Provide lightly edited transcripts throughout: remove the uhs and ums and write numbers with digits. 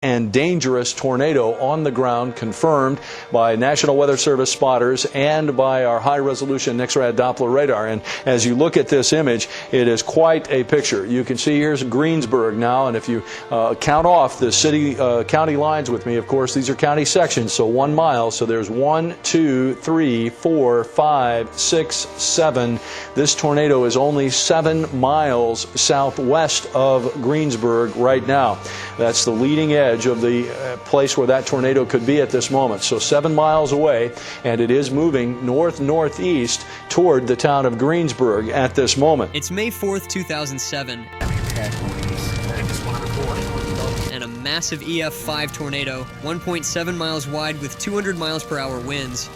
and dangerous tornado on the ground, confirmed by National Weather Service spotters and by our high-resolution NIXRAD Doppler radar. And as you look at this image, it is quite a picture. You can see here's Greensburg now, and if you count off the city county lines with me, of course, these are county sections, so 1 mile. So there's 1, 2, 3, 4, 5, 6, 7. This tornado is only 7 miles southwest of Greensburg right now. That's the leading edge of the place where that tornado could be at this moment. So 7 miles away, and it is moving north-northeast toward the town of Greensburg at this moment. It's May 4th, 2007. And a massive EF5 tornado, 1.7 miles wide with 200 miles per hour winds,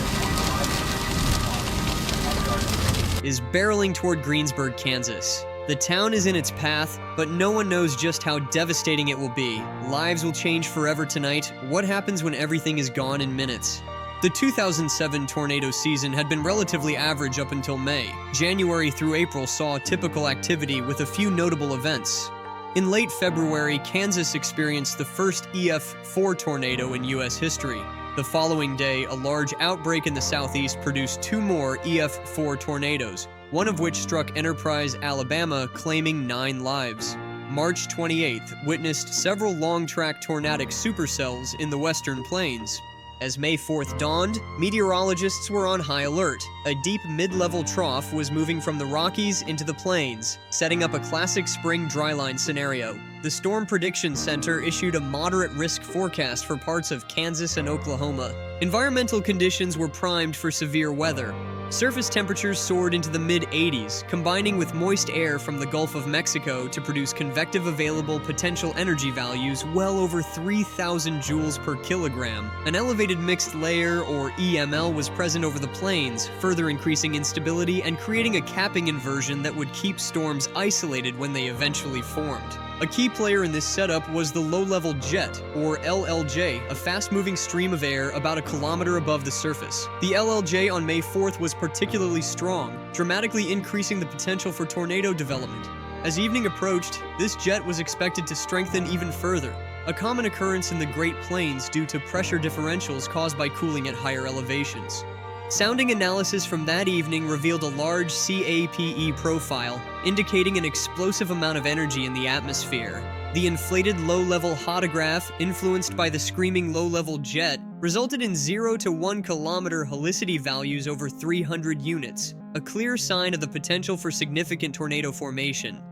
is barreling toward Greensburg, Kansas. The town is in its path, but no one knows just how devastating it will be. Lives will change forever tonight. What happens when everything is gone in minutes? The 2007 tornado season had been relatively average up until May. January through April saw typical activity with a few notable events. In late February, Kansas experienced the first EF4 tornado in U.S. history. The following day, a large outbreak in the southeast produced 2 more EF4 tornadoes, one of which struck Enterprise, Alabama, claiming 9 lives. March 28th witnessed several long-track tornadic supercells in the western plains. As May 4th dawned, meteorologists were on high alert. A deep mid-level trough was moving from the Rockies into the plains, setting up a classic spring dryline scenario. The Storm Prediction Center issued a moderate risk forecast for parts of Kansas and Oklahoma. Environmental conditions were primed for severe weather. Surface temperatures soared into the mid-80s, combining with moist air from the Gulf of Mexico to produce convective available potential energy values well over 3,000 joules per kilogram. An elevated mixed layer, or EML, was present over the plains, further increasing instability and creating a capping inversion that would keep storms isolated when they eventually formed. A key player in this setup was the low-level jet, or LLJ, a fast-moving stream of air about a kilometer above the surface. The LLJ on May 4th was particularly strong, dramatically increasing the potential for tornado development. As evening approached, this jet was expected to strengthen even further, a common occurrence in the Great Plains due to pressure differentials caused by cooling at higher elevations. Sounding analysis from that evening revealed a large CAPE profile, indicating an explosive amount of energy in the atmosphere. The inflated low-level hodograph, influenced by the screaming low-level jet, resulted in 0 to 1 kilometer helicity values over 300 units, a clear sign of the potential for significant tornado formation.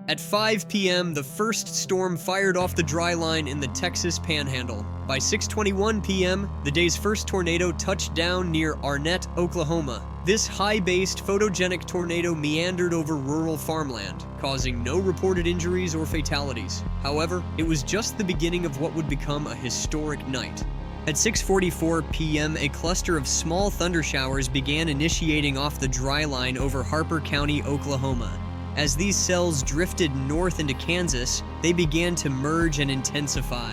At 5 p.m., the first storm fired off the dry line in the Texas Panhandle. By 6:21 p.m., the day's first tornado touched down near Arnett, Oklahoma. This high-based photogenic tornado meandered over rural farmland, causing no reported injuries or fatalities. However, it was just the beginning of what would become a historic night. At 6:44 p.m., a cluster of small thunder showers began initiating off the dry line over Harper County, Oklahoma. As these cells drifted north into Kansas, they began to merge and intensify.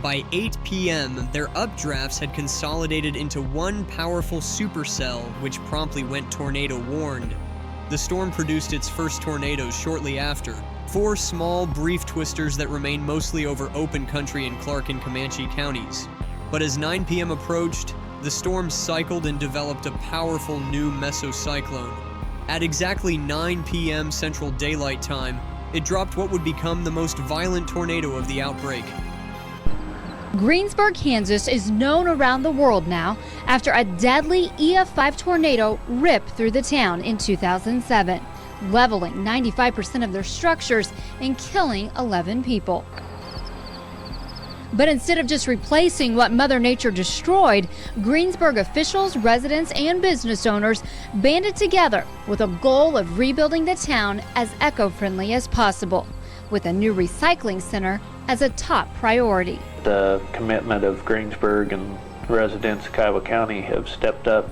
By 8 p.m., their updrafts had consolidated into one powerful supercell, which promptly went tornado-warned. The storm produced its first tornadoes shortly after, 4 small, brief twisters that remained mostly over open country in Clark and Comanche counties. But as 9 p.m. approached, the storm cycled and developed a powerful new mesocyclone. At exactly 9 p.m. Central Daylight Time, it dropped what would become the most violent tornado of the outbreak. Greensburg, Kansas is known around the world now after a deadly EF5 tornado ripped through the town in 2007, leveling 95% of their structures and killing 11 people. But instead of just replacing what Mother Nature destroyed, Greensburg officials, residents, and business owners banded together with a goal of rebuilding the town as eco-friendly as possible, with a new recycling center as a top priority. The commitment of Greensburg and residents of Kiowa County have stepped up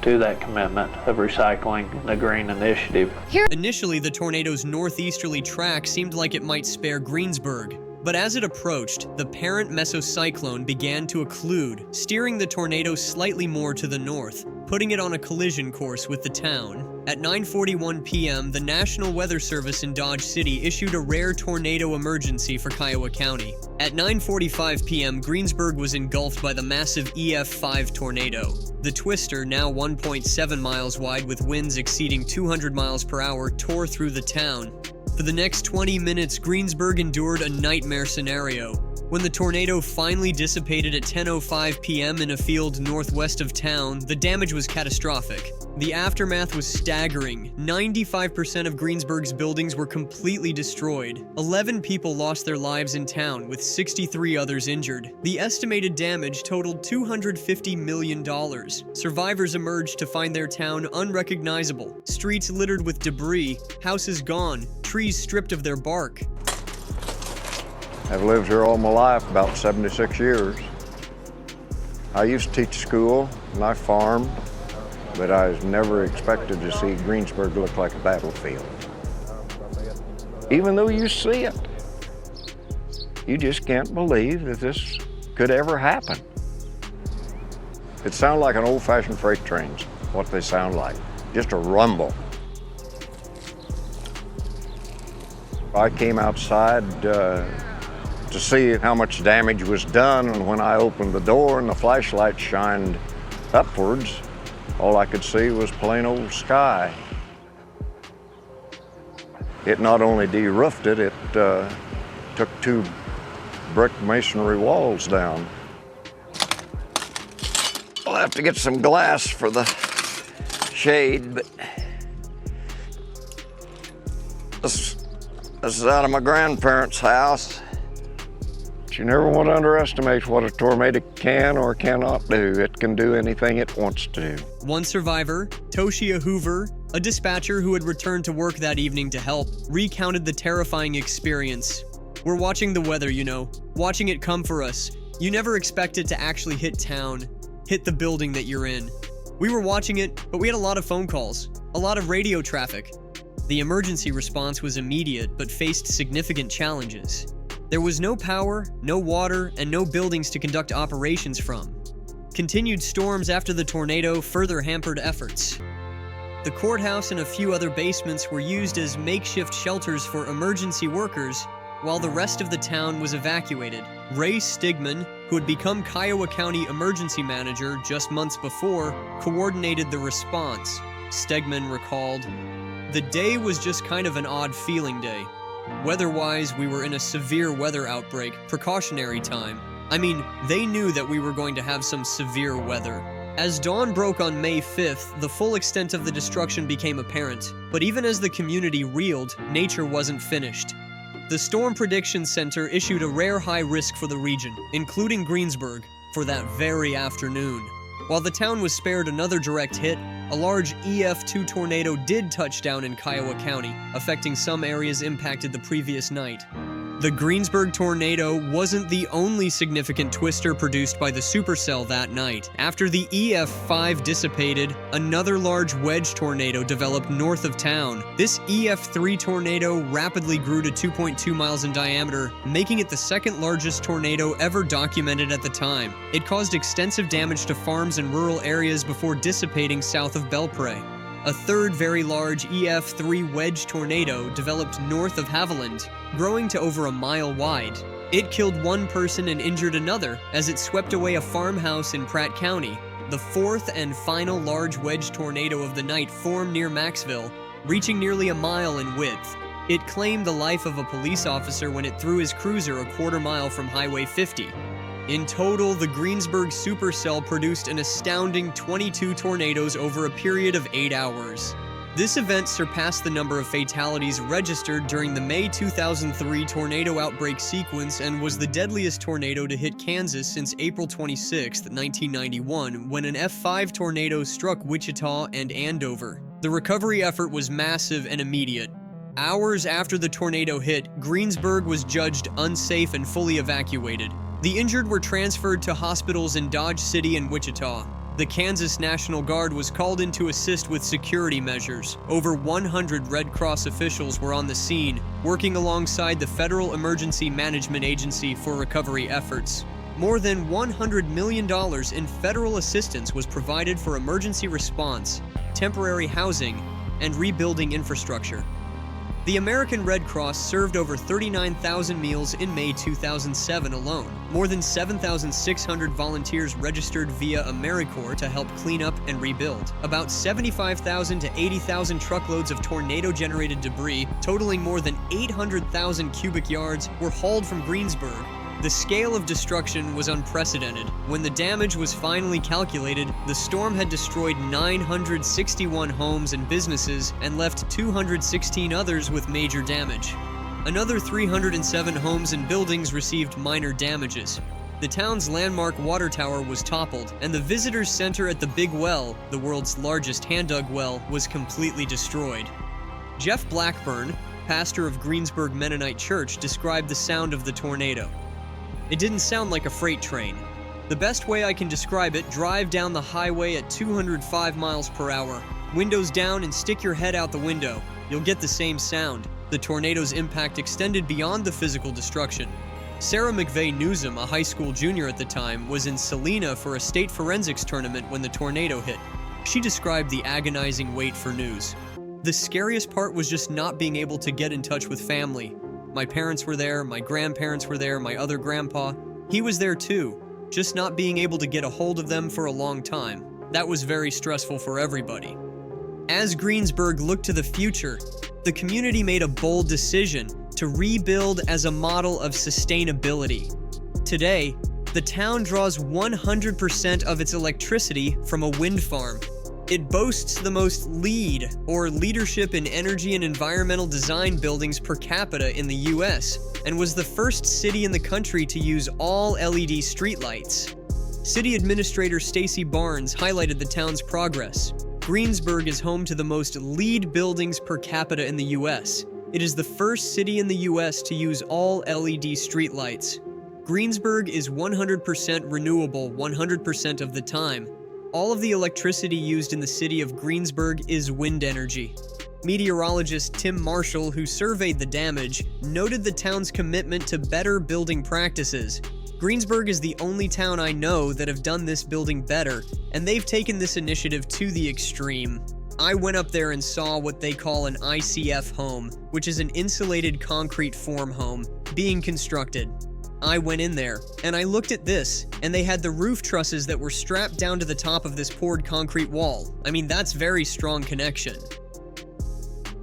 to that commitment of recycling the green initiative. Initially, the tornado's northeasterly track seemed like it might spare Greensburg. But as it approached, the parent mesocyclone began to occlude, steering the tornado slightly more to the north, putting it on a collision course with the town. At 9:41 p.m., the National Weather Service in Dodge City issued a rare tornado emergency for Kiowa County. At 9:45 p.m., Greensburg was engulfed by the massive EF5 tornado. The twister, now 1.7 miles wide with winds exceeding 200 miles per hour, tore through the town. For the next 20 minutes, Greensburg endured a nightmare scenario. When the tornado finally dissipated at 10:05 p.m. in a field northwest of town, the damage was catastrophic. The aftermath was staggering. 95% of Greensburg's buildings were completely destroyed. 11 people lost their lives in town, with 63 others injured. The estimated damage totaled $250 million. Survivors emerged to find their town unrecognizable. Streets littered with debris, houses gone, trees stripped of their bark. I've lived here all my life, about 76 years. I used to teach school and I farmed, but I was never expected to see Greensburg look like a battlefield. Even though you see it, you just can't believe that this could ever happen. It sounded like an old-fashioned freight train, what they sound like, just a rumble. I came outside to see how much damage was done, and when I opened the door and the flashlight shined upwards, all I could see was plain old sky. It not only de-roofed it, it took 2 brick masonry walls down. I'll have to get some glass for the shade, but this is out of my grandparents' house. But you never want to underestimate what a tornado can or cannot do. It can do anything it wants to. One survivor, Toshia Hoover, a dispatcher who had returned to work that evening to help, recounted the terrifying experience. "We're watching the weather, watching it come for us. You never expect it to actually hit town, hit the building that you're in. We were watching it, but we had a lot of phone calls, a lot of radio traffic. The emergency response was immediate, but faced significant challenges. There was no power, no water, and no buildings to conduct operations from. Continued storms after the tornado further hampered efforts. The courthouse and a few other basements were used as makeshift shelters for emergency workers, while the rest of the town was evacuated." Ray Stigman, who had become Kiowa County Emergency Manager just months before, coordinated the response. Stegman recalled, "The day was just kind of an odd feeling day. Weather-wise, we were in a severe weather outbreak, precautionary time. I mean, they knew that we were going to have some severe weather." As dawn broke on May 5th, the full extent of the destruction became apparent. But even as the community reeled, nature wasn't finished. The Storm Prediction Center issued a rare high risk for the region, including Greensburg, for that very afternoon. While the town was spared another direct hit, a large EF2 tornado did touch down in Kiowa County, affecting some areas impacted the previous night. The Greensburg tornado wasn't the only significant twister produced by the supercell that night. After the EF5 dissipated, another large wedge tornado developed north of town. This EF3 tornado rapidly grew to 2.2 miles in diameter, making it the second largest tornado ever documented at the time. It caused extensive damage to farms and rural areas before dissipating south of Belpre. A third very large EF3 wedge tornado developed north of Haviland, growing to over a mile wide. It killed one person and injured another as it swept away a farmhouse in Pratt County. The fourth and final large wedge tornado of the night formed near Maxville, reaching nearly a mile in width. It claimed the life of a police officer when it threw his cruiser a quarter mile from Highway 50. In total, the Greensburg supercell produced an astounding 22 tornadoes over a period of 8 hours. This event surpassed the number of fatalities registered during the May 2003 tornado outbreak sequence and was the deadliest tornado to hit Kansas since April 26, 1991, when an F5 tornado struck Wichita and Andover. The recovery effort was massive and immediate. Hours after the tornado hit, Greensburg was judged unsafe and fully evacuated. The injured were transferred to hospitals in Dodge City and Wichita. The Kansas National Guard was called in to assist with security measures. Over 100 Red Cross officials were on the scene, working alongside the Federal Emergency Management Agency for recovery efforts. More than $100 million in federal assistance was provided for emergency response, temporary housing, and rebuilding infrastructure. The American Red Cross served over 39,000 meals in May 2007 alone. More than 7,600 volunteers registered via AmeriCorps to help clean up and rebuild. About 75,000 to 80,000 truckloads of tornado-generated debris, totaling more than 800,000 cubic yards, were hauled from Greensburg. The scale of destruction was unprecedented. When the damage was finally calculated, the storm had destroyed 961 homes and businesses and left 216 others with major damage. Another 307 homes and buildings received minor damages. The town's landmark water tower was toppled, and the visitor center at the Big Well, the world's largest hand-dug well, was completely destroyed. Jeff Blackburn, pastor of Greensburg Mennonite Church, described the sound of the tornado. It didn't sound like a freight train. The best way I can describe it, drive down the highway at 205 miles per hour. Windows down and stick your head out the window. You'll get the same sound. The tornado's impact extended beyond the physical destruction. Sarah McVeigh Newsom, a high school junior at the time, was in Salina for a state forensics tournament when the tornado hit. She described the agonizing wait for news. The scariest part was just not being able to get in touch with family. My parents were there, my grandparents were there, my other grandpa. He was there too, just not being able to get a hold of them for a long time. That was very stressful for everybody. As Greensburg looked to the future, the community made a bold decision to rebuild as a model of sustainability. Today, the town draws 100% of its electricity from a wind farm. It boasts the most LEED, or Leadership in Energy and Environmental Design buildings per capita in the US, and was the first city in the country to use all LED streetlights. City Administrator Stacy Barnes highlighted the town's progress. Greensburg is home to the most LEED buildings per capita in the US. It is the first city in the US to use all LED streetlights. Greensburg is 100% renewable 100% of the time. All of the electricity used in the city of Greensburg is wind energy. Meteorologist Tim Marshall, who surveyed the damage, noted the town's commitment to better building practices. Greensburg is the only town I know that have done this building better, and they've taken this initiative to the extreme. I went up there and saw what they call an ICF home, which is an insulated concrete form home, being constructed. I went in there, and I looked at this, and they had the roof trusses that were strapped down to the top of this poured concrete wall. I mean, that's very strong connection.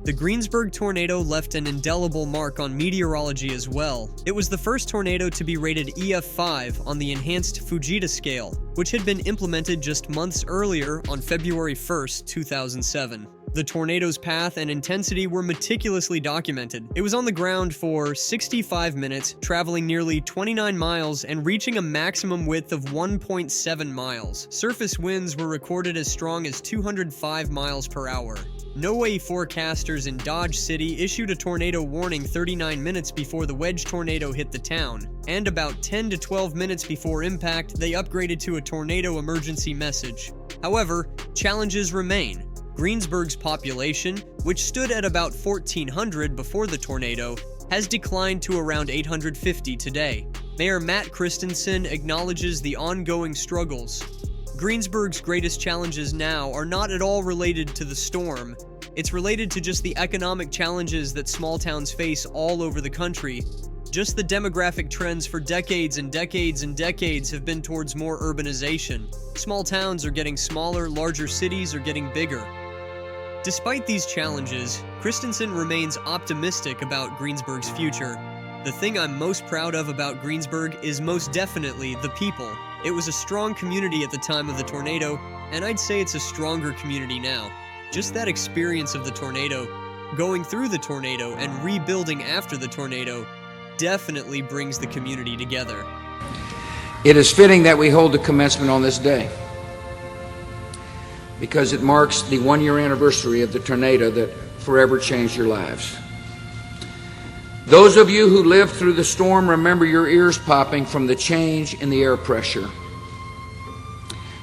The Greensburg tornado left an indelible mark on meteorology as well. It was the first tornado to be rated EF5 on the enhanced Fujita scale, which had been implemented just months earlier on February 1st, 2007. The tornado's path and intensity were meticulously documented. It was on the ground for 65 minutes, traveling nearly 29 miles and reaching a maximum width of 1.7 miles. Surface winds were recorded as strong as 205 miles per hour. No-way forecasters in Dodge City issued a tornado warning 39 minutes before the wedge tornado hit the town, and about 10 to 12 minutes before impact, they upgraded to a tornado emergency message. However, challenges remain. Greensburg's population, which stood at about 1,400 before the tornado, has declined to around 850 today. Mayor Matt Christensen acknowledges the ongoing struggles. Greensburg's greatest challenges now are not at all related to the storm. It's related to just the economic challenges that small towns face all over the country. Just the demographic trends for decades and decades and decades have been towards more urbanization. Small towns are getting smaller, larger cities are getting bigger. Despite these challenges, Christensen remains optimistic about Greensburg's future. The thing I'm most proud of about Greensburg is most definitely the people. It was a strong community at the time of the tornado, and I'd say it's a stronger community now. Just that experience of the tornado, going through the tornado, and rebuilding after the tornado definitely brings the community together. It is fitting that we hold the commencement on this day, because it marks the one-year anniversary of the tornado that forever changed your lives. Those of you who lived through the storm remember your ears popping from the change in the air pressure.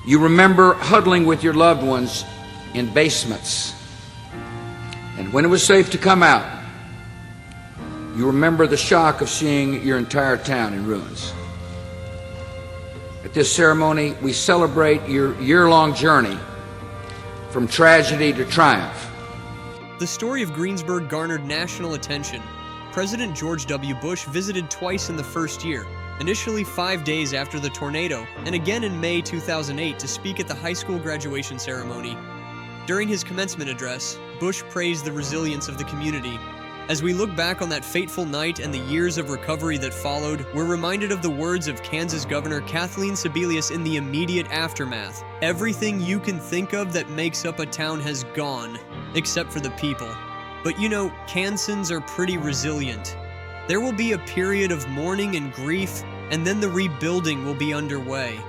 You remember huddling with your loved ones in basements, and when it was safe to come out, you remember the shock of seeing your entire town in ruins. At this ceremony, we celebrate your year-long journey from tragedy to triumph, the story of Greensburg garnered national attention. President George W. Bush visited twice in the first year, initially 5 days after the tornado, and again in May 2008 to speak at the high school graduation ceremony. During his commencement address, Bush praised the resilience of the community. As we look back on that fateful night and the years of recovery that followed, we're reminded of the words of Kansas Governor Kathleen Sebelius in the immediate aftermath. Everything you can think of that makes up a town has gone, except for the people. But you know, Kansans are pretty resilient. There will be a period of mourning and grief, and then the rebuilding will be underway.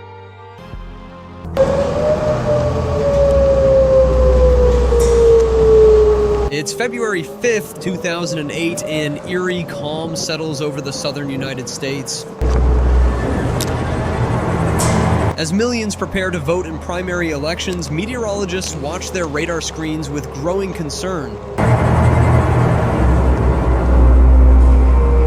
It's February 5th, 2008, and eerie calm settles over the southern United States. As millions prepare to vote in primary elections, meteorologists watch their radar screens with growing concern.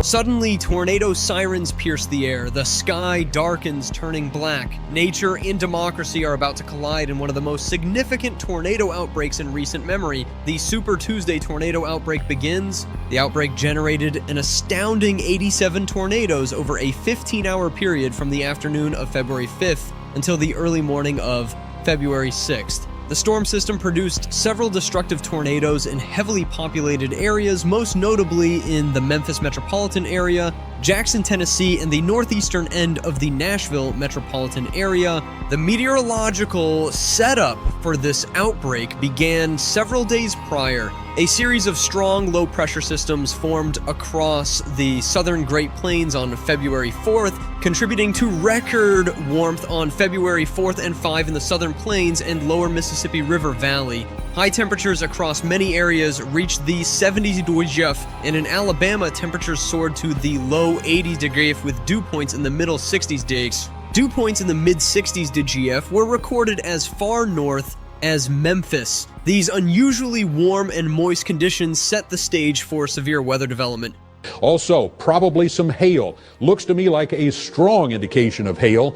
Suddenly, tornado sirens pierce the air. The sky darkens, turning black. Nature and democracy are about to collide in one of the most significant tornado outbreaks in recent memory. The Super Tuesday tornado outbreak begins. The outbreak generated an astounding 87 tornadoes over a 15-hour period from the afternoon of February 5th until the early morning of February 6th. The storm system produced several destructive tornadoes in heavily populated areas, most notably in the Memphis metropolitan area, Jackson, Tennessee, and the northeastern end of the Nashville metropolitan area. The meteorological setup for this outbreak began several days prior. A series of strong low-pressure systems formed across the southern Great Plains on February 4th, contributing to record warmth on February 4th and 5 in the southern plains and lower Mississippi River Valley. High temperatures across many areas reached the 70 degrees, and in Alabama, temperatures soared to the low 80 degrees with dew points in the middle 60s degrees. Dew points in the mid-60s degrees were recorded as far north as Memphis. These unusually warm and moist conditions set the stage for severe weather development. Also, probably some hail. Looks to me like a strong indication of hail,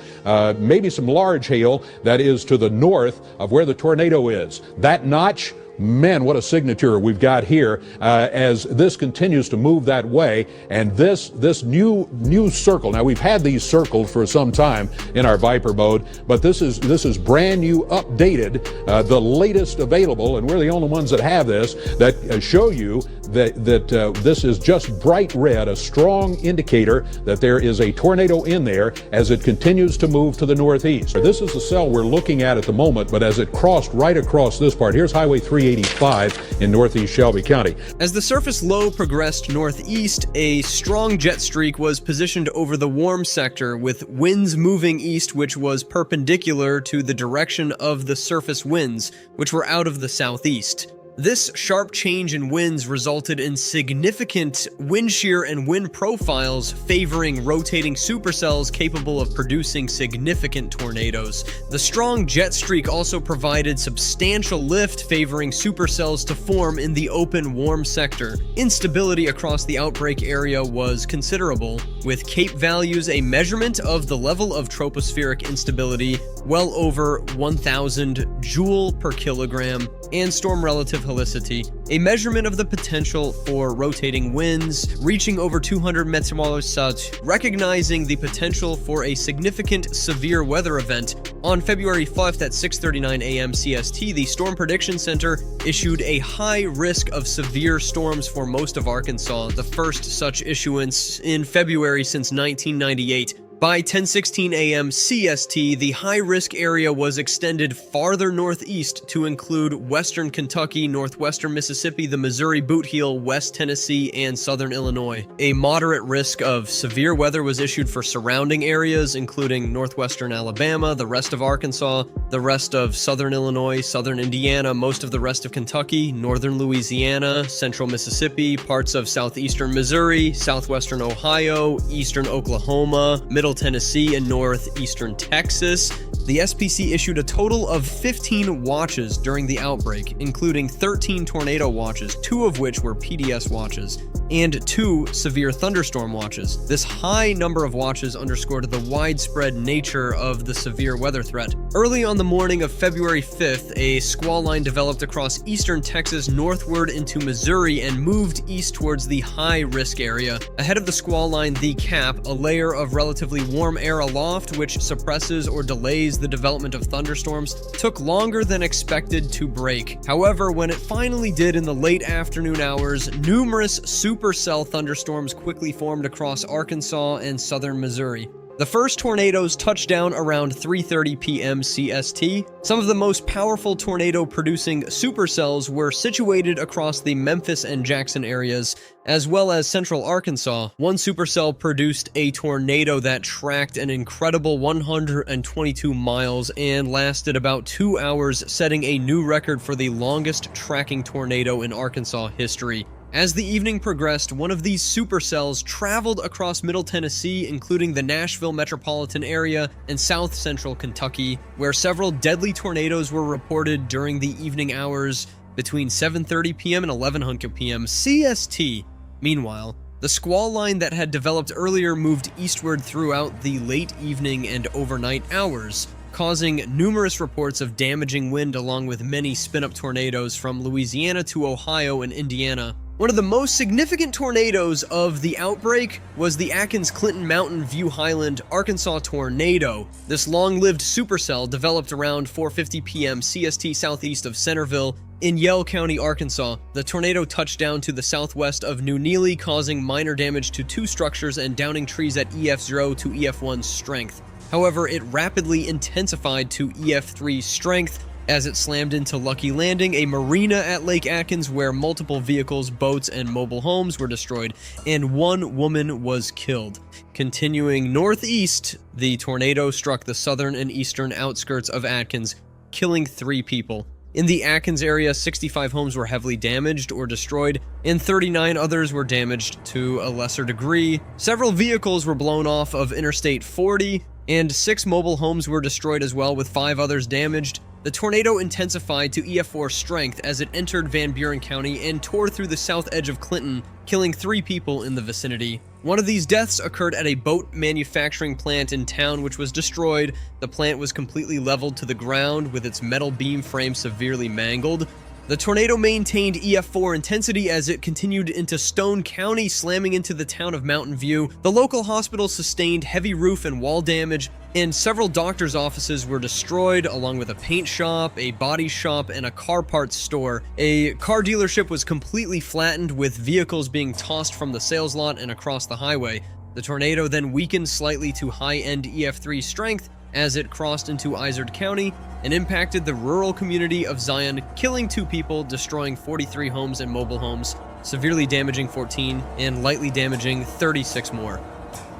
maybe some large hail that is to the north of where the tornado is. That notch, man, what a signature we've got here as this continues to move that way. And this new circle, now we've had these circled for some time in our Viper mode, but this is brand new, updated, the latest available, and we're the only ones that have this, that show you that this is just bright red, a strong indicator that there is a tornado in there as it continues to move to the northeast. This is the cell we're looking at the moment, but as it crossed right across this part, here's Highway 385 in northeast Shelby County. As the surface low progressed northeast, a strong jet streak was positioned over the warm sector, with winds moving east, which was perpendicular to the direction of the surface winds, which were out of the southeast. This sharp change in winds resulted in significant wind shear and wind profiles favoring rotating supercells capable of producing significant tornadoes. The strong jet streak also provided substantial lift favoring supercells to form in the open warm sector. Instability across the outbreak area was considerable, with CAPE values a measurement of the level of tropospheric instability well over 1,000 joule per kilogram, and storm relative helicity, a measurement of the potential for rotating winds reaching over 200 meteorologists, recognizing the potential for a significant severe weather event. On February 5th at 6:39 a.m. CST, the Storm Prediction Center issued a high risk of severe storms for most of Arkansas, the first such issuance in February since 1998. By 10:16 a.m. CST, the high-risk area was extended farther northeast to include western Kentucky, northwestern Mississippi, the Missouri Boot Heel, West Tennessee, and southern Illinois. A moderate risk of severe weather was issued for surrounding areas, including northwestern Alabama, the rest of Arkansas, the rest of southern Illinois, southern Indiana, most of the rest of Kentucky, northern Louisiana, central Mississippi, parts of southeastern Missouri, southwestern Ohio, eastern Oklahoma, middle Tennessee, and northeastern Texas. The SPC issued a total of 15 watches during the outbreak, including 13 tornado watches, 2 of which were PDS watches, and 2 severe thunderstorm watches. This high number of watches underscored the widespread nature of the severe weather threat. Early on the morning of February 5th, a squall line developed across eastern Texas northward into Missouri and moved east towards the high-risk area. Ahead of the squall line, the cap, a layer of relatively warm air aloft which suppresses or delays the development of thunderstorms, took longer than expected to break. However, when it finally did in the late afternoon hours, numerous supercell thunderstorms quickly formed across Arkansas and southern Missouri. The first tornadoes touched down around 3:30 p.m. CST. Some of the most powerful tornado-producing supercells were situated across the Memphis and Jackson areas, as well as central Arkansas. One supercell produced a tornado that tracked an incredible 122 miles and lasted about 2 hours, setting a new record for the longest tracking tornado in Arkansas history. As the evening progressed, one of these supercells traveled across Middle Tennessee, including the Nashville metropolitan area and south central Kentucky, where several deadly tornadoes were reported during the evening hours between 7:30 p.m. and 11:00 p.m. CST. Meanwhile, the squall line that had developed earlier moved eastward throughout the late evening and overnight hours, causing numerous reports of damaging wind along with many spin-up tornadoes from Louisiana to Ohio and Indiana. One of the most significant tornadoes of the outbreak was the Atkins-Clinton Mountain View Highland, Arkansas tornado. This long-lived supercell developed around 4:50 p.m. CST southeast of Centerville in Yell County, Arkansas. The tornado touched down to the southwest of New Neely, causing minor damage to 2 structures and downing trees at EF0 to EF1 strength. However, it rapidly intensified to EF3 strength as it slammed into Lucky Landing, a marina at Lake Atkins where multiple vehicles, boats, and mobile homes were destroyed, and 1 woman was killed. Continuing northeast, the tornado struck the southern and eastern outskirts of Atkins, killing 3 people. In the Atkins area, 65 homes were heavily damaged or destroyed, and 39 others were damaged to a lesser degree. Several vehicles were blown off of Interstate 40, and 6 mobile homes were destroyed as well, with 5 others damaged. The tornado intensified to EF4 strength as it entered Van Buren County and tore through the south edge of Clinton, killing 3 people in the vicinity. One of these deaths occurred at a boat manufacturing plant in town, which was destroyed. The plant was completely leveled to the ground, with its metal beam frame severely mangled. The tornado maintained EF4 intensity as it continued into Stone County, slamming into the town of Mountain View. The local hospital sustained heavy roof and wall damage, and several doctors' offices were destroyed, along with a paint shop, a body shop, and a car parts store. A car dealership was completely flattened, with vehicles being tossed from the sales lot and across the highway. The tornado then weakened slightly to high-end EF3 strength as it crossed into Izard County and impacted the rural community of Zion, killing 2 people, destroying 43 homes and mobile homes, severely damaging 14, and lightly damaging 36 more.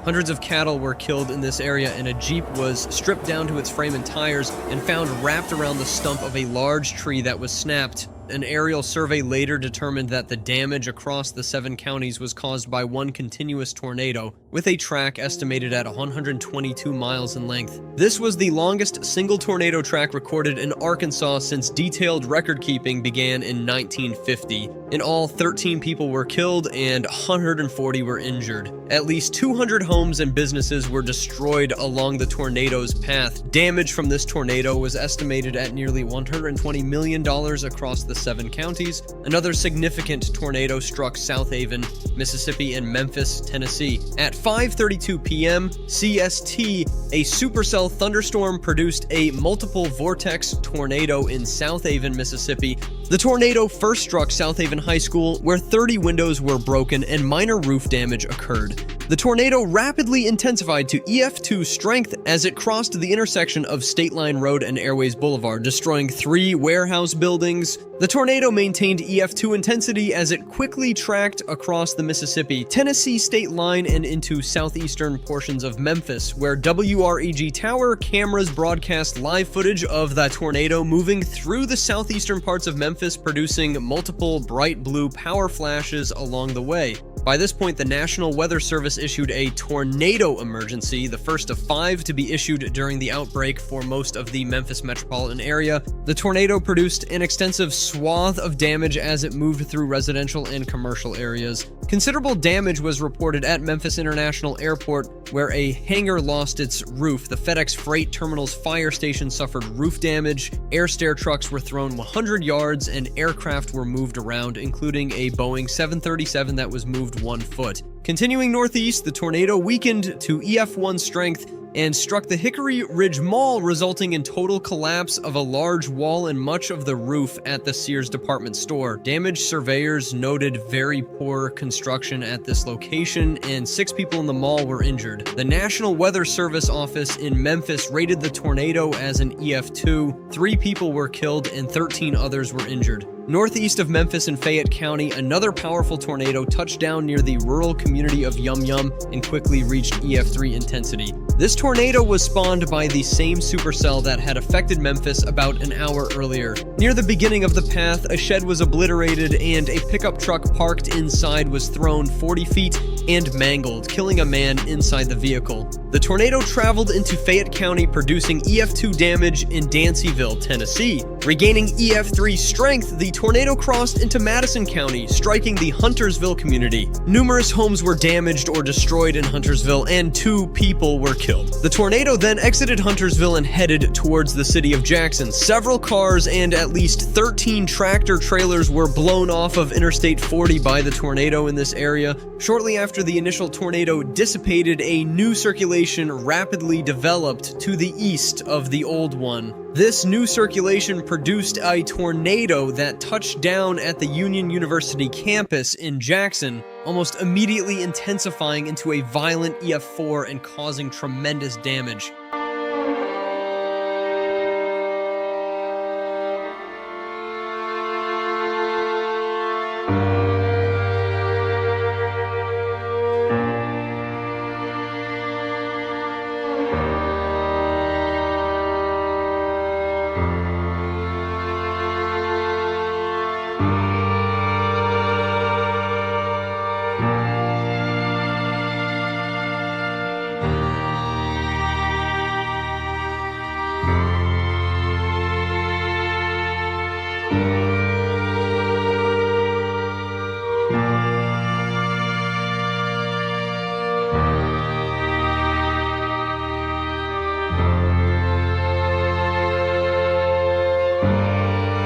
Hundreds of cattle were killed in this area, and a Jeep was stripped down to its frame and tires and found wrapped around the stump of a large tree that was snapped. An aerial survey later determined that the damage across the 7 counties was caused by one continuous tornado, with a track estimated at 122 miles in length. This was the longest single tornado track recorded in Arkansas since detailed record-keeping began in 1950. In all, 13 people were killed and 140 were injured. At least 200 homes and businesses were destroyed along the tornado's path. Damage from this tornado was estimated at nearly $120 million across the 7 counties. Another significant tornado struck South Haven, Mississippi, and Memphis, Tennessee. At 5:32 p.m. CST, a supercell thunderstorm produced a multiple vortex tornado in South Haven, Mississippi. The tornado first struck South Haven High School, where 30 windows were broken and minor roof damage occurred. The tornado rapidly intensified to EF2 strength as it crossed the intersection of State Line Road and Airways Boulevard, destroying 3 warehouse buildings. The tornado maintained EF2 intensity as it quickly tracked across the Mississippi, Tennessee state line and into southeastern portions of Memphis, where WREG Tower cameras broadcast live footage of the tornado moving through the southeastern parts of Memphis, producing multiple bright blue power flashes along the way. By this point, the National Weather Service issued a tornado emergency, the first of 5 to be issued during the outbreak for most of the Memphis metropolitan area. The tornado produced an extensive swath of damage as it moved through residential and commercial areas. Considerable damage was reported at Memphis International Airport, where a hangar lost its roof. The FedEx Freight Terminal's fire station suffered roof damage. Air stair trucks were thrown 100 yards and aircraft were moved around, including a Boeing 737 that was moved 1 foot. Continuing northeast, the tornado weakened to EF1 strength and struck the Hickory Ridge Mall, resulting in total collapse of a large wall and much of the roof at the Sears department store. Damaged surveyors noted very poor construction at this location, and 6 people in the mall were injured. The National Weather Service office in Memphis rated the tornado as an EF2. 3 people were killed and 13 others were injured. Northeast of Memphis in Fayette County, another powerful tornado touched down near the rural community of Yum Yum and quickly reached EF3 intensity. This tornado was spawned by the same supercell that had affected Memphis about an hour earlier. Near the beginning of the path, a shed was obliterated and a pickup truck parked inside was thrown 40 feet and mangled, killing a man inside the vehicle. The tornado traveled into Fayette County, producing EF2 damage in Dancyville, Tennessee. Regaining EF3 strength, the tornado crossed into Madison County, striking the Huntersville community. Numerous homes were damaged or destroyed in Huntersville, and 2 people were killed. The tornado then exited Huntersville and headed towards the city of Jackson. Several cars and at least 13 tractor trailers were blown off of Interstate 40 by the tornado in this area. Shortly after the initial tornado dissipated, a new circulation rapidly developed to the east of the old one. This new circulation produced a tornado that touched down at the Union University campus in Jackson, almost immediately intensifying into a violent EF4 and causing tremendous damage.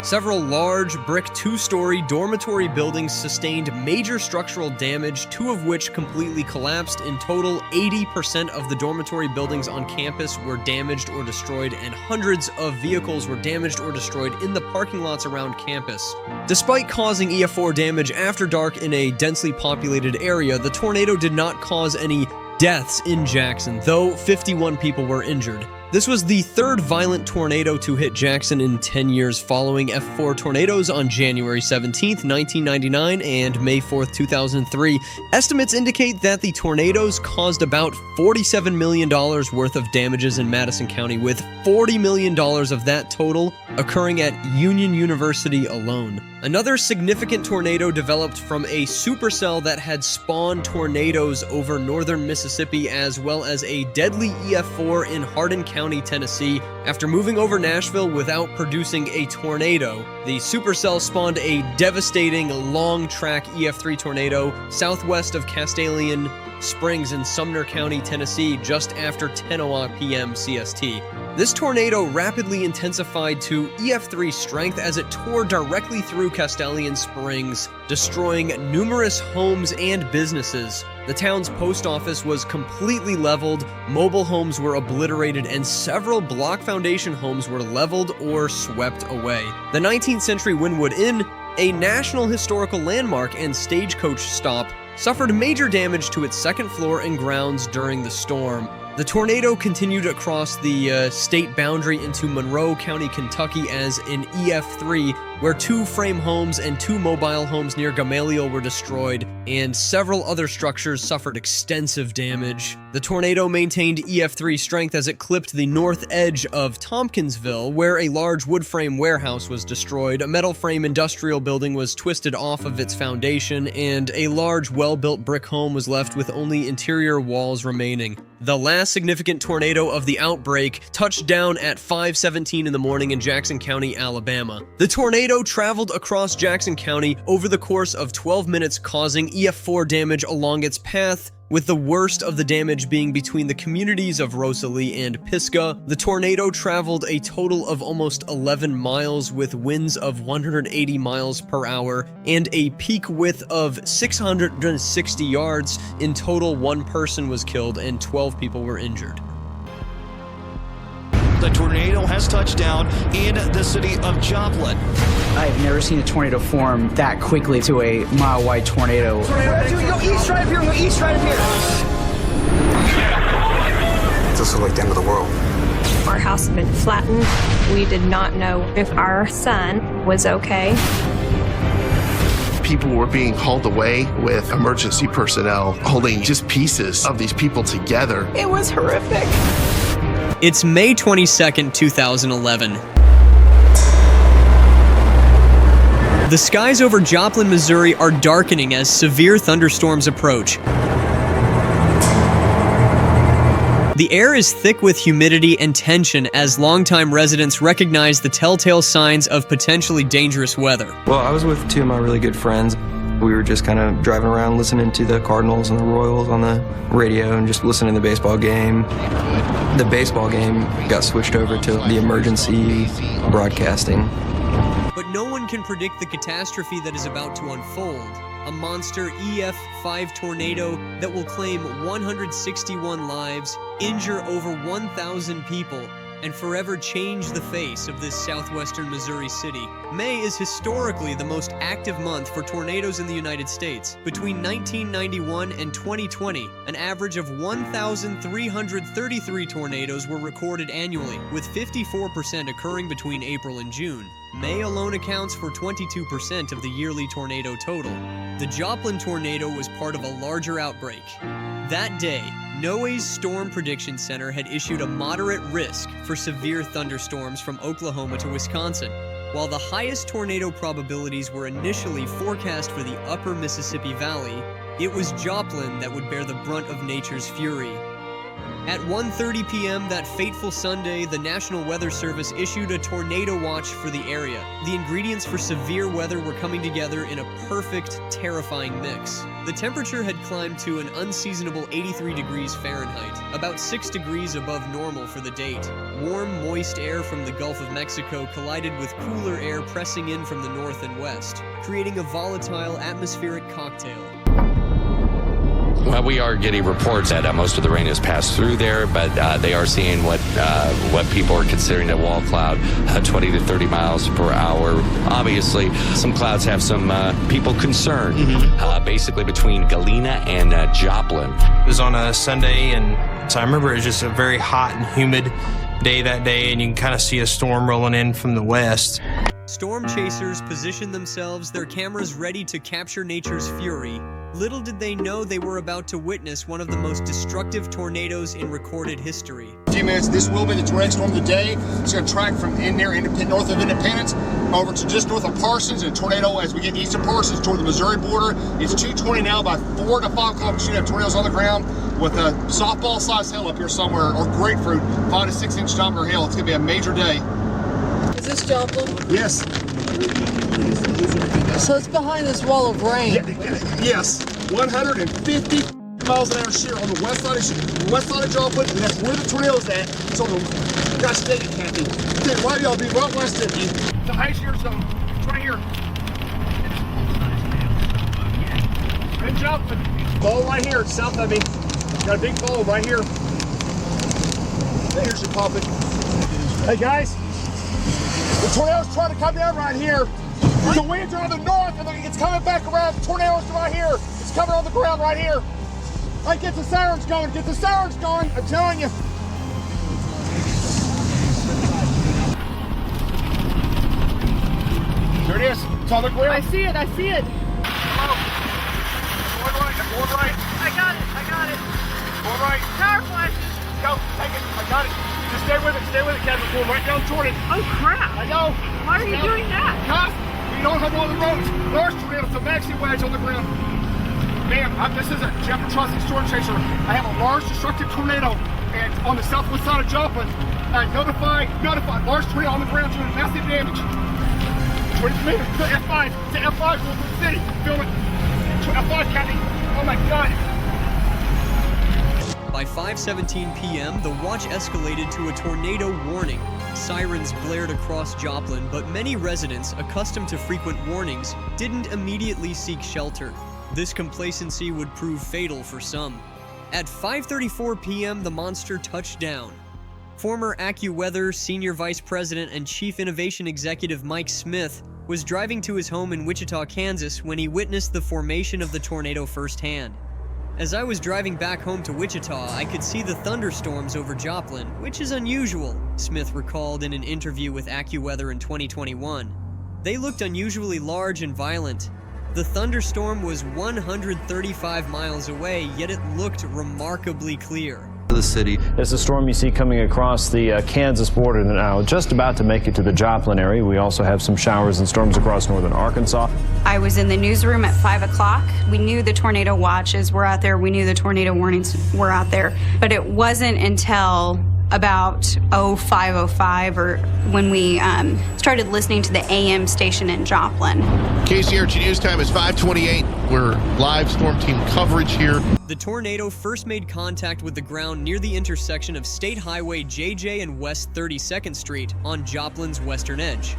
Several large brick 2-story dormitory buildings sustained major structural damage, 2 of which completely collapsed. In total, 80% of the dormitory buildings on campus were damaged or destroyed, and hundreds of vehicles were damaged or destroyed in the parking lots around campus. Despite causing EF4 damage after dark in a densely populated area, the tornado did not cause any deaths in Jackson, though 51 people were injured. This was the 3rd violent tornado to hit Jackson in 10 years, following F4 tornadoes on January 17, 1999 and May 4, 2003. Estimates indicate that the tornadoes caused about $47 million worth of damages in Madison County, with $40 million of that total occurring at Union University alone. Another significant tornado developed from a supercell that had spawned tornadoes over northern Mississippi, as well as a deadly EF4 in Hardin County, Tennessee. After moving over Nashville without producing a tornado, the supercell spawned a devastating long-track EF3 tornado southwest of Castellian Springs in Sumner County, Tennessee, just after 10:00 p.m. CST. This tornado rapidly intensified to EF3 strength as it tore directly through Castellian Springs, destroying numerous homes and businesses. The town's post office was completely leveled, mobile homes were obliterated, and several block foundation homes were leveled or swept away. The 19th century Wynwood Inn, a National Historical Landmark and stagecoach stop, suffered major damage to its second floor and grounds during the storm. The tornado continued across the state boundary into Monroe County, Kentucky as an EF3, where 2 frame homes and 2 mobile homes near Gamaliel were destroyed, and several other structures suffered extensive damage. The tornado maintained EF3 strength as it clipped the north edge of Tompkinsville, where a large wood frame warehouse was destroyed, a metal frame industrial building was twisted off of its foundation, and a large well-built brick home was left with only interior walls remaining. The last significant tornado of the outbreak touched down at 5:17 in the morning in Jackson County, Alabama. The tornado traveled across Jackson County over the course of 12 minutes, causing EF4 damage along its path, with the worst of the damage being between the communities of Rosalie and Pisgah. The tornado traveled a total of almost 11 miles with winds of 180 miles per hour and a peak width of 660 yards. In total, 1 person was killed and 12 people were injured. The tornado has touched down in the city of Joplin. I have never seen a tornado form that quickly to a mile-wide tornado. Go east right up here, go east right up here. This is like the end of the world. Our house had been flattened. We did not know if our son was okay. People were being hauled away with emergency personnel holding just pieces of these people together. It was horrific. It's May 22nd, 2011. The skies over Joplin, Missouri are darkening as severe thunderstorms approach. The air is thick with humidity and tension as longtime residents recognize the telltale signs of potentially dangerous weather. Well, I was with 2 of my really good friends. We were just kind of driving around listening to the Cardinals and the Royals on the radio and just listening to the baseball game. The baseball game got switched over to the emergency broadcasting. But no one can predict the catastrophe that is about to unfold. A monster EF5 tornado that will claim 161 lives, injure over 1,000 people, and forever change the face of this southwestern Missouri city. May is historically the most active month for tornadoes in the United States. Between 1991 and 2020, an average of 1,333 tornadoes were recorded annually, with 54% occurring between April and June. May alone accounts for 22% of the yearly tornado total. The Joplin tornado was part of a larger outbreak. That day, NOAA's Storm Prediction Center had issued a moderate risk for severe thunderstorms from Oklahoma to Wisconsin, while the highest tornado probabilities were initially forecast for the upper Mississippi Valley. It was Joplin that would bear the brunt of nature's fury. At 1:30 p.m. that fateful Sunday, the National Weather Service issued a tornado watch for the area. The ingredients for severe weather were coming together in a perfect, terrifying mix. The temperature had climbed to an unseasonable 83 degrees Fahrenheit, about 6 degrees above normal for the date. Warm, moist air from the Gulf of Mexico collided with cooler air pressing in from the north and west, creating a volatile atmospheric cocktail. Well, we are getting reports that most of the rain has passed through there, but they are seeing what people are considering a wall cloud, 20 to 30 miles per hour. Obviously, some clouds have some people concerned, basically between Galena and Joplin. It was on a Sunday, and so I remember it was just a very hot and humid day that day, and you can kind of see a storm rolling in from the west. Storm chasers positioned themselves, their cameras ready to capture nature's fury. Little did they know they were about to witness one of the most destructive tornadoes in recorded history. A few minutes, this will be the tornado storm of the day. It's going to track from in near north of Independence over to just north of Parsons, and tornado as we get east of Parsons toward the Missouri border. It's 2:20 now. By 4 to 5 o'clock, we should have tornadoes on the ground with a softball-sized hail up here somewhere, or grapefruit, 5 to 6 inch diameter hail. It's going to be a major day. Is this Joplin? Yes. So it's behind this wall of rain. Yes. 150 miles an hour shear on the west side of Joplin, and that's where the tornado's at. It's on the, gosh dang it, Kathy. Dude, why do y'all be right west of you? The high shear zone. It's right here. Good Joplin. Fall right here, south of me. Got a big fall right here. Here's your popping. Hey guys. The tornado's trying to come down right here. The winds are on the north, and it's coming back around. The tornado's right here. It's coming on the ground right here. Hey, get the sirens going. Get the sirens going. I'm telling you. It's on the ground. I see it. I see it. Hello. Going right. I'm going right. I got it. I got it. Going right. Power flashes. Go. Take it. I got it. Just stay with it. Stay with it, Kevin. Going right down toward it. Oh crap! I know. Why are you doing that? Because we don't have all the roads. There's tornadoes. A maxi wedge on the ground. Ma'am, this is a Jeff Trusty storm chaser. I have a large destructive tornado and on the southwest side of Joplin. Notify. Large tornado on the ground doing massive damage. 20 meters to F5. To F5 going through the city. Film it. To F5 County. Oh my God. By 5:17 p.m., the watch escalated to a tornado warning. Sirens blared across Joplin, but many residents, accustomed to frequent warnings, didn't immediately seek shelter. This complacency would prove fatal for some. At 5:34 p.m., the monster touched down. Former AccuWeather Senior Vice President and Chief Innovation Executive Mike Smith was driving to his home in Wichita, Kansas when he witnessed the formation of the tornado firsthand. As I was driving back home to Wichita, I could see the thunderstorms over Joplin, which is unusual, Smith recalled in an interview with AccuWeather in 2021. They looked unusually large and violent. The thunderstorm was 135 miles away, yet it looked remarkably clear. The city. It's a storm you see coming across the Kansas border now, just about to make it to the Joplin area. We also have some showers and storms across northern Arkansas. I was in the newsroom at 5 o'clock. We knew the tornado watches were out there. We knew the tornado warnings were out there. But it wasn't until about 05:05 or when we started listening to the AM station in Joplin. KCRG News Time is 5:28. We're live storm team coverage here. The tornado first made contact with the ground near the intersection of State Highway JJ and West 32nd Street on Joplin's western edge.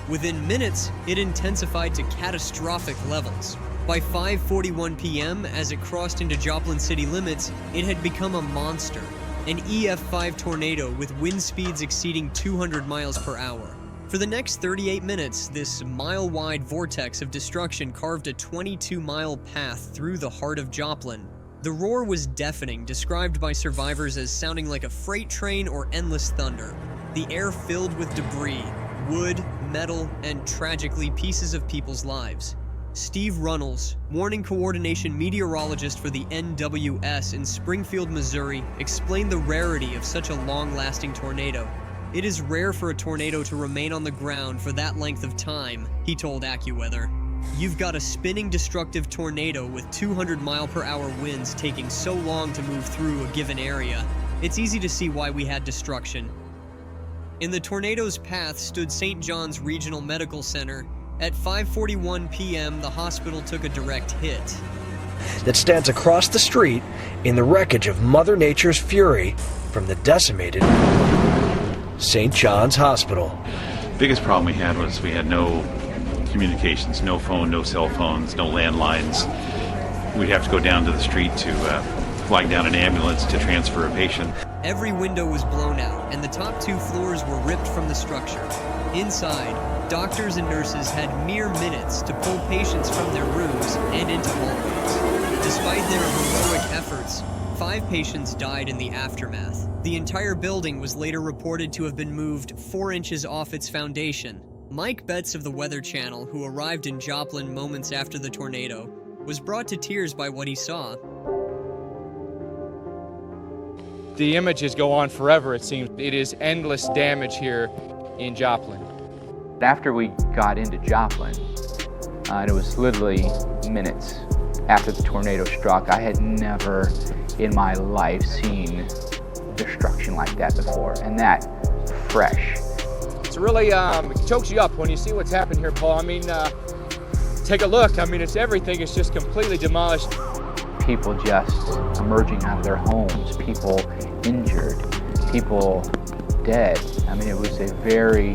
Within minutes, it intensified to catastrophic levels. By 5:41 p.m., as it crossed into Joplin city limits, it had become a monster. An EF5 tornado with wind speeds exceeding 200 miles per hour. For the next 38 minutes, this mile-wide vortex of destruction carved a 22-mile path through the heart of Joplin. The roar was deafening, described by survivors as sounding like a freight train or endless thunder. The air filled with debris, wood, metal, and tragically pieces of people's lives. Steve Runnels, warning coordination meteorologist for the NWS in Springfield, Missouri, explained the rarity of such a long-lasting tornado. It is rare for a tornado to remain on the ground for that length of time, he told AccuWeather. You've got a spinning destructive tornado with 200-mile-per-hour winds taking so long to move through a given area. It's easy to see why we had destruction. In the tornado's path stood St. John's Regional Medical Center. At 5:41 p.m., the hospital took a direct hit. That stands across the street in the wreckage of Mother Nature's fury from the decimated St. John's Hospital. The biggest problem we had was we had no communications, no phone, no cell phones, no landlines. We'd have to go down to the street to flag down an ambulance to transfer a patient. Every window was blown out, and the top 2 floors were ripped from the structure. Inside, doctors and nurses had mere minutes to pull patients from their rooms and into hallways. Despite their heroic efforts, 5 patients died in the aftermath. The entire building was later reported to have been moved 4 inches off its foundation. Mike Betts of the Weather Channel, who arrived in Joplin moments after the tornado, was brought to tears by what he saw. The images go on forever, it seems. It is endless damage here in Joplin. After we got into Joplin, it was literally minutes after the tornado struck. I had never in my life seen destruction like that before, and that fresh. It's really, it chokes you up when you see what's happened here, Paul. I mean, take a look. I mean, it's everything. It's just completely demolished. People just emerging out of their homes, people injured, people dead. I mean, it was a very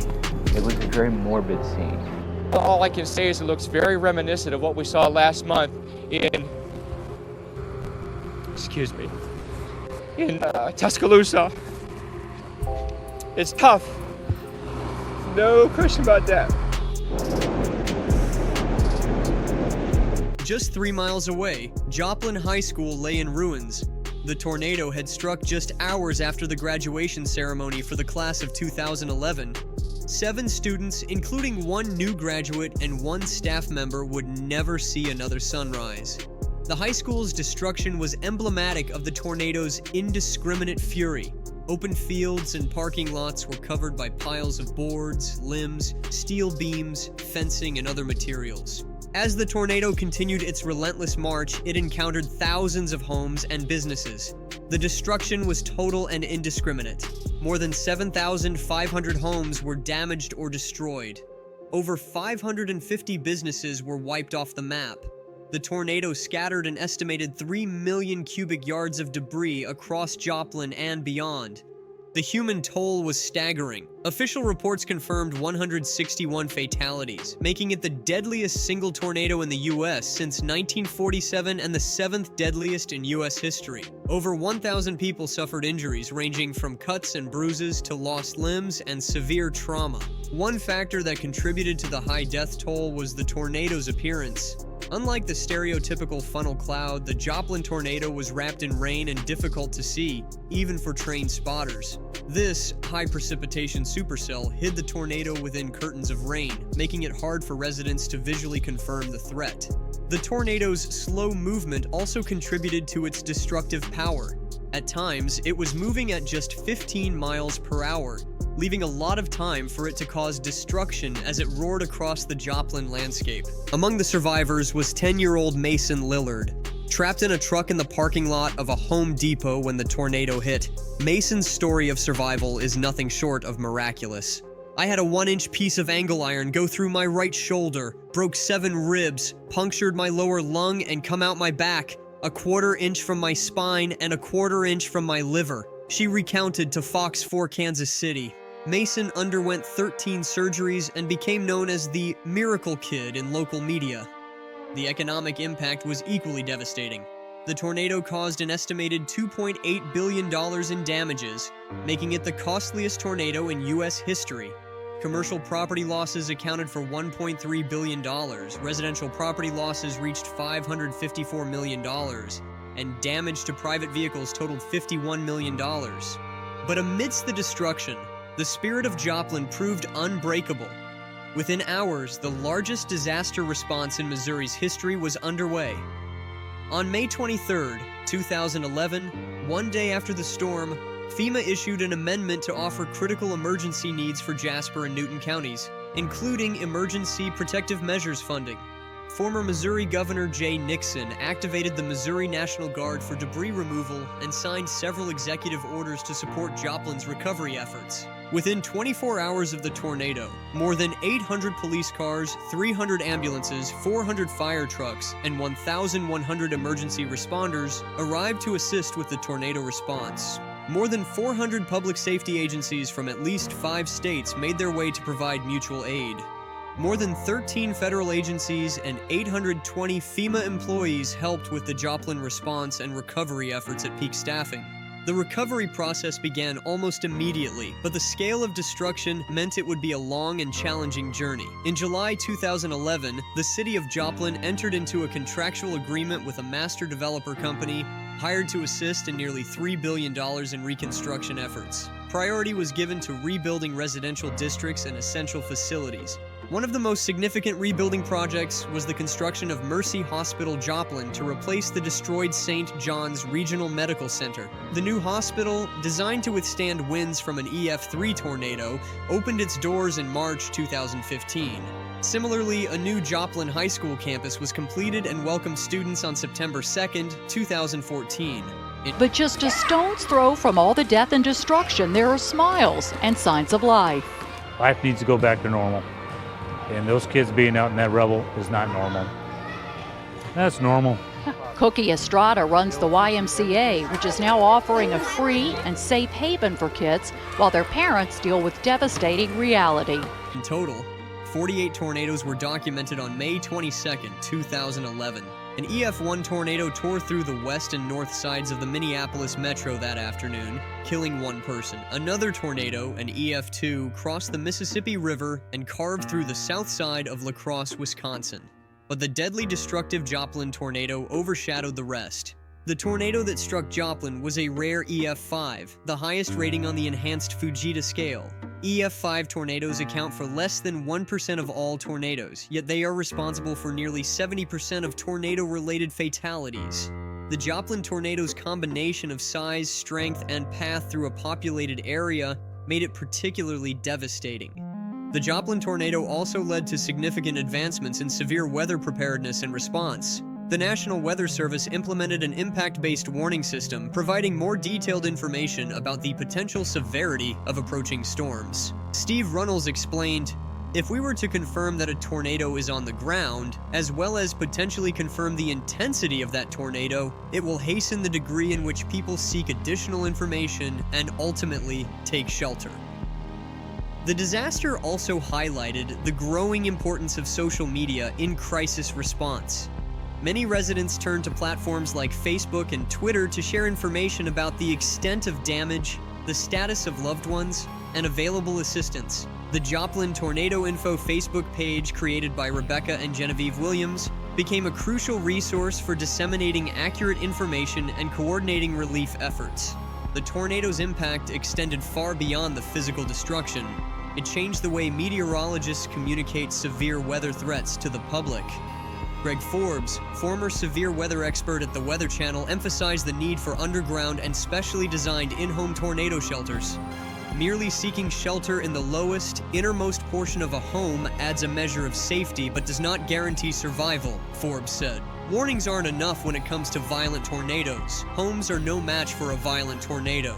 morbid scene. All I can say is it looks very reminiscent of what we saw last month in Tuscaloosa. It's tough. No question about that. Just 3 miles away, Joplin High School lay in ruins. The tornado had struck just hours after the graduation ceremony for the class of 2011. 7 students, including 1 new graduate and 1 staff member, would never see another sunrise. The high school's destruction was emblematic of the tornado's indiscriminate fury. Open fields and parking lots were covered by piles of boards, limbs, steel beams, fencing, and other materials. As the tornado continued its relentless march, it encountered thousands of homes and businesses. The destruction was total and indiscriminate. More than 7,500 homes were damaged or destroyed. Over 550 businesses were wiped off the map. The tornado scattered an estimated 3 million cubic yards of debris across Joplin and beyond. The human toll was staggering. Official reports confirmed 161 fatalities, making it the deadliest single tornado in the U.S. since 1947 and the 7th deadliest in U.S. history. Over 1,000 people suffered injuries ranging from cuts and bruises to lost limbs and severe trauma. One factor that contributed to the high death toll was the tornado's appearance. Unlike the stereotypical funnel cloud, the Joplin tornado was wrapped in rain and difficult to see, even for trained spotters. This high-precipitation supercell hid the tornado within curtains of rain, making it hard for residents to visually confirm the threat. The tornado's slow movement also contributed to its destructive power. At times, it was moving at just 15 miles per hour, leaving a lot of time for it to cause destruction as it roared across the Joplin landscape. Among the survivors was 10-year-old Mason Lillard. Trapped in a truck in the parking lot of a Home Depot when the tornado hit, Mason's story of survival is nothing short of miraculous. I had a 1-inch piece of angle iron go through my right shoulder, broke 7 ribs, punctured my lower lung and come out my back, a 1/4 inch from my spine and a 1/4 inch from my liver, she recounted to Fox 4 Kansas City. Mason underwent 13 surgeries and became known as the Miracle Kid in local media. The economic impact was equally devastating. The tornado caused an estimated $2.8 billion in damages, making it the costliest tornado in U.S. history. Commercial property losses accounted for $1.3 billion, residential property losses reached $554 million, and damage to private vehicles totaled $51 million. But amidst the destruction, the spirit of Joplin proved unbreakable. Within hours, the largest disaster response in Missouri's history was underway. On May 23, 2011, one day after the storm, FEMA issued an amendment to offer critical emergency needs for Jasper and Newton counties, including emergency protective measures funding. Former Missouri Governor Jay Nixon activated the Missouri National Guard for debris removal and signed several executive orders to support Joplin's recovery efforts. Within 24 hours of the tornado, more than 800 police cars, 300 ambulances, 400 fire trucks, and 1,100 emergency responders arrived to assist with the tornado response. More than 400 public safety agencies from at least 5 states made their way to provide mutual aid. More than 13 federal agencies and 820 FEMA employees helped with the Joplin response and recovery efforts at peak staffing. The recovery process began almost immediately, but the scale of destruction meant it would be a long and challenging journey. In July 2011, the city of Joplin entered into a contractual agreement with a master developer company hired to assist in nearly $3 billion in reconstruction efforts. Priority was given to rebuilding residential districts and essential facilities. One of the most significant rebuilding projects was the construction of Mercy Hospital Joplin to replace the destroyed St. John's Regional Medical Center. The new hospital, designed to withstand winds from an EF5 tornado, opened its doors in March 2015. Similarly, a new Joplin High School campus was completed and welcomed students on September 2, 2014. But just a stone's throw from all the death and destruction, there are smiles and signs of life. Life needs to go back to normal. And those kids being out in that rubble is not normal. That's normal. Cookie Estrada runs the YMCA, which is now offering a free and safe haven for kids while their parents deal with devastating reality. In total, 48 tornadoes were documented on May 22, 2011. An EF1 tornado tore through the west and north sides of the Minneapolis metro that afternoon, killing 1 person. Another tornado, an EF2, crossed the Mississippi River and carved through the south side of La Crosse, Wisconsin. But the deadly destructive Joplin tornado overshadowed the rest. The tornado that struck Joplin was a rare EF5, the highest rating on the enhanced Fujita scale. EF5 tornadoes account for less than 1% of all tornadoes, yet they are responsible for nearly 70% of tornado-related fatalities. The Joplin tornado's combination of size, strength, and path through a populated area made it particularly devastating. The Joplin tornado also led to significant advancements in severe weather preparedness and response. The National Weather Service implemented an impact-based warning system, providing more detailed information about the potential severity of approaching storms. Steve Runnels explained, "If we were to confirm that a tornado is on the ground, as well as potentially confirm the intensity of that tornado, it will hasten the degree in which people seek additional information and ultimately take shelter." The disaster also highlighted the growing importance of social media in crisis response. Many residents turned to platforms like Facebook and Twitter to share information about the extent of damage, the status of loved ones, and available assistance. The Joplin Tornado Info Facebook page, created by Rebecca and Genevieve Williams, became a crucial resource for disseminating accurate information and coordinating relief efforts. The tornado's impact extended far beyond the physical destruction. It changed the way meteorologists communicate severe weather threats to the public. Greg Forbes, former severe weather expert at the Weather Channel, emphasized the need for underground and specially designed in-home tornado shelters. Merely seeking shelter in the lowest, innermost portion of a home adds a measure of safety but does not guarantee survival, Forbes said. Warnings aren't enough when it comes to violent tornadoes. Homes are no match for a violent tornado.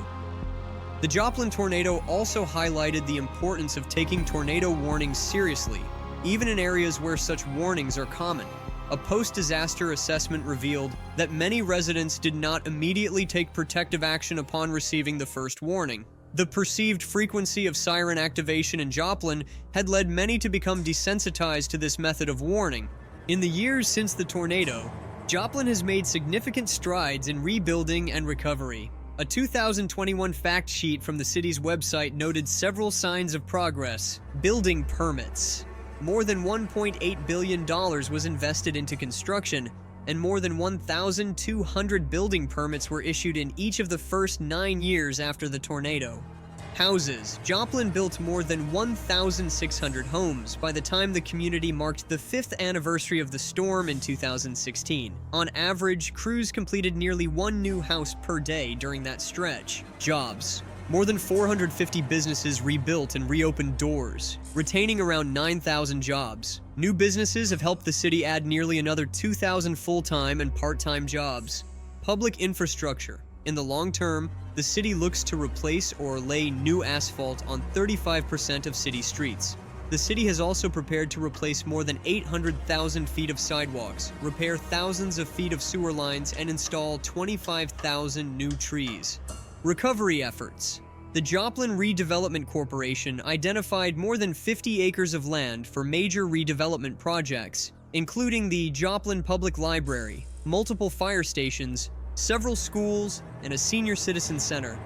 The Joplin tornado also highlighted the importance of taking tornado warnings seriously, even in areas where such warnings are common. A post-disaster assessment revealed that many residents did not immediately take protective action upon receiving the first warning. The perceived frequency of siren activation in Joplin had led many to become desensitized to this method of warning. In the years since the tornado, Joplin has made significant strides in rebuilding and recovery. A 2021 fact sheet from the city's website noted several signs of progress. Building permits. More than $1.8 billion was invested into construction, and more than 1,200 building permits were issued in each of the first 9 years after the tornado. Houses. Joplin built more than 1,600 homes by the time the community marked the 5th anniversary of the storm in 2016. On average, crews completed nearly 1 new house per day during that stretch. Jobs. More than 450 businesses rebuilt and reopened doors, retaining around 9,000 jobs. New businesses have helped the city add nearly another 2,000 full-time and part-time jobs. Public infrastructure. In the long term, the city looks to replace or lay new asphalt on 35% of city streets. The city has also prepared to replace more than 800,000 feet of sidewalks, repair thousands of feet of sewer lines, and install 25,000 new trees. Recovery efforts. The Joplin Redevelopment Corporation identified more than 50 acres of land for major redevelopment projects, including the Joplin Public Library, multiple fire stations, several schools, and a senior citizen center.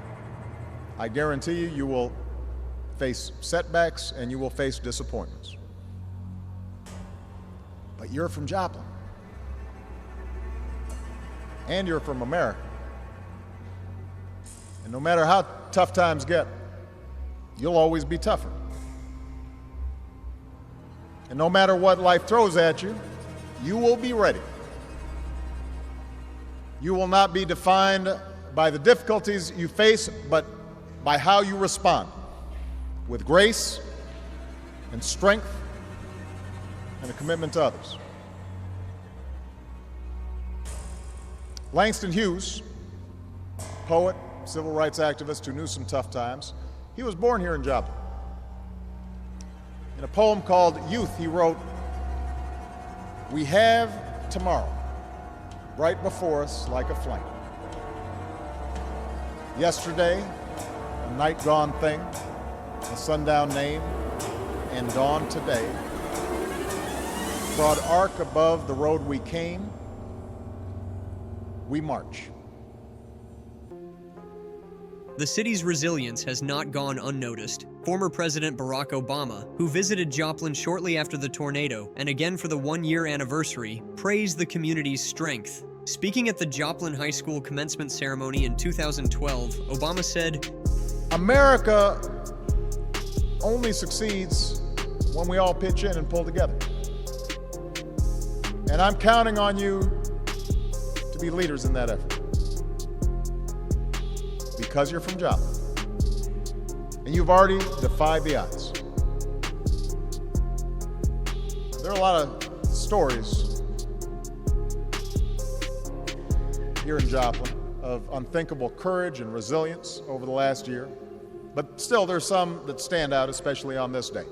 I guarantee you will face setbacks and you will face disappointments. But you're from Joplin. And you're from America. And no matter how tough times get, you'll always be tougher. And no matter what life throws at you, you will be ready. You will not be defined by the difficulties you face, but by how you respond, with grace and strength and a commitment to others. Langston Hughes, poet, civil rights activist who knew some tough times, he was born here in Joplin. In a poem called Youth, he wrote, "We have tomorrow right before us like a flame. Yesterday, a night gone thing, a sundown name, and dawn today. Broad arc above the road we came, we march." The city's resilience has not gone unnoticed. Former President Barack Obama, who visited Joplin shortly after the tornado and again for the 1-year anniversary, praised the community's strength. Speaking at the Joplin High School commencement ceremony in 2012, Obama said, "America only succeeds when we all pitch in and pull together. And I'm counting on you to be leaders in that effort. Because you're from Joplin. And you've already defied the odds. There are a lot of stories here in Joplin of unthinkable courage and resilience over the last year. But still, there's some that stand out, especially on this day.